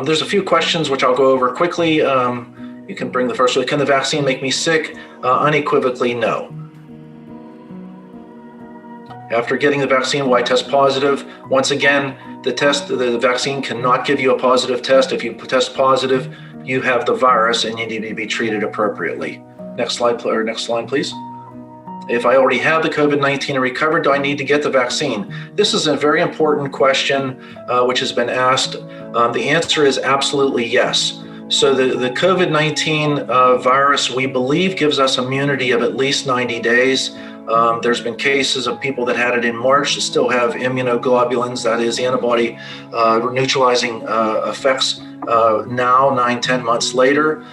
There's a few questions which I'll go over quickly. You can bring the first one. Can the vaccine make me sick? Unequivocally, no. After getting the vaccine, why test positive? Once again, the vaccine cannot give you a positive test. If you test positive, you have the virus and you need to be treated appropriately. Next slide, please. If I already have the COVID-19 and recovered, do I need to get the vaccine? This is a very important question which has been asked. The answer is absolutely yes. So the COVID-19 virus, we believe, gives us immunity of at least 90 days. There's been cases of people that had it in March that still have immunoglobulins, that is antibody neutralizing effects now, 9-10 months later.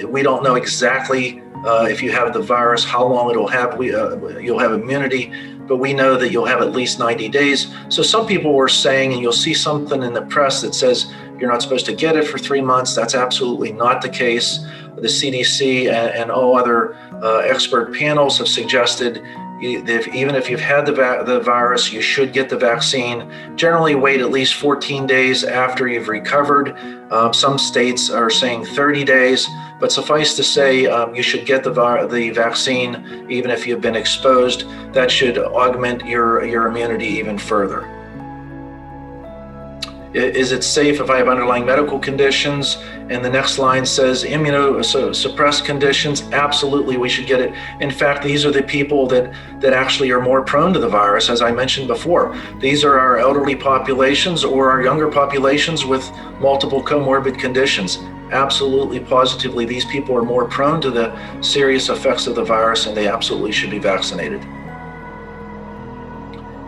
We don't know exactly if you have the virus, how long it'll have. You'll have immunity, but we know that you'll have at least 90 days. So some people were saying, and you'll see something in the press that says you're not supposed to get it for 3 months. That's absolutely not the case. The CDC and all other expert panels have suggested that even if you've had the virus, you should get the vaccine. Generally wait at least 14 days after you've recovered. Some states are saying 30 days, but suffice to say, you should get the vaccine even if you've been exposed. That should augment your immunity even further. Is it safe if I have underlying medical conditions? And the next line says immunosuppressed conditions. Absolutely, we should get it. In fact, these are the people that actually are more prone to the virus, as I mentioned before. These are our elderly populations or our younger populations with multiple comorbid conditions. Absolutely, positively, these people are more prone to the serious effects of the virus, and they absolutely should be vaccinated.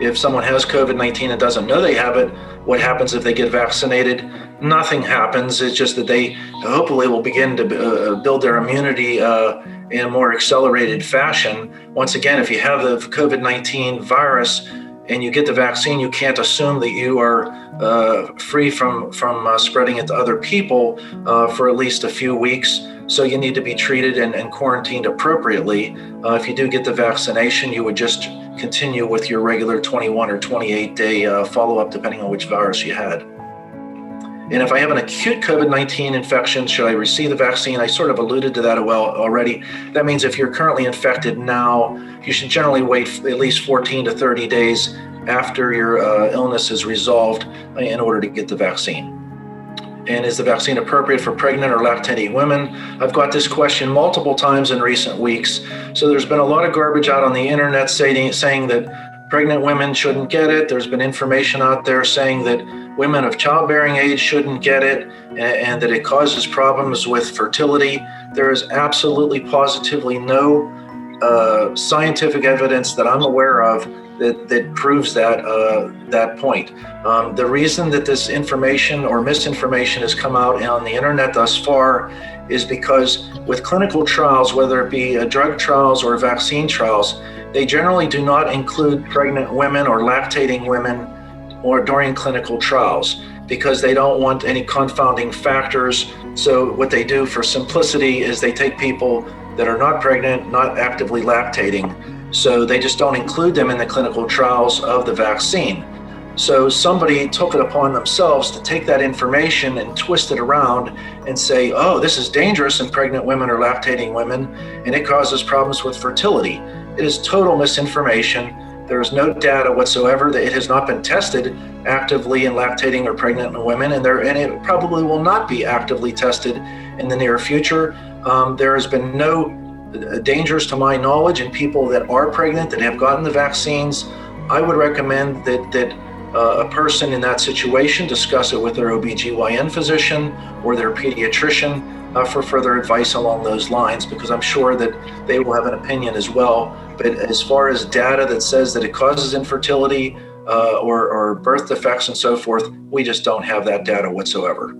If someone has COVID-19 and doesn't know they have it, what happens if they get vaccinated? Nothing happens. It's just that they hopefully will begin to build their immunity in a more accelerated fashion. Once again, if you have the COVID-19 virus and you get the vaccine, you can't assume that you are free from spreading it to other people for at least a few weeks. So you need to be treated and quarantined appropriately. If you do get the vaccination, you would just continue with your regular 21 or 28-day follow-up, depending on which virus you had. And if I have an acute COVID-19 infection, should I receive the vaccine? I sort of alluded to that already. That means if you're currently infected now, you should generally wait at least 14 to 30 days after your illness is resolved in order to get the vaccine. And is the vaccine appropriate for pregnant or lactating women? I've got this question multiple times in recent weeks. So there's been a lot of garbage out on the internet saying that pregnant women shouldn't get it. There's been information out there saying that women of childbearing age shouldn't get it and that it causes problems with fertility. There is absolutely positively no scientific evidence that I'm aware of that proves that point. The reason that this information or misinformation has come out on the internet thus far is because with clinical trials, whether it be drug trials or vaccine trials, they generally do not include pregnant women or lactating women or during clinical trials because they don't want any confounding factors. So what they do for simplicity is they take people that are not pregnant, not actively lactating, so they just don't include them in the clinical trials of the vaccine. So somebody took it upon themselves to take that information and twist it around and say, oh, this is dangerous in pregnant women or lactating women, and it causes problems with fertility. It is total misinformation. There is no data whatsoever that it has not been tested actively in lactating or pregnant women, and it probably will not be actively tested in the near future. There has been no dangers to my knowledge in people that are pregnant that have gotten the vaccines. I would recommend that a person in that situation discuss it with their OBGYN physician or their pediatrician for further advice along those lines, because I'm sure that they will have an opinion as well. But as far as data that says that it causes infertility or birth defects and so forth, we just don't have that data whatsoever.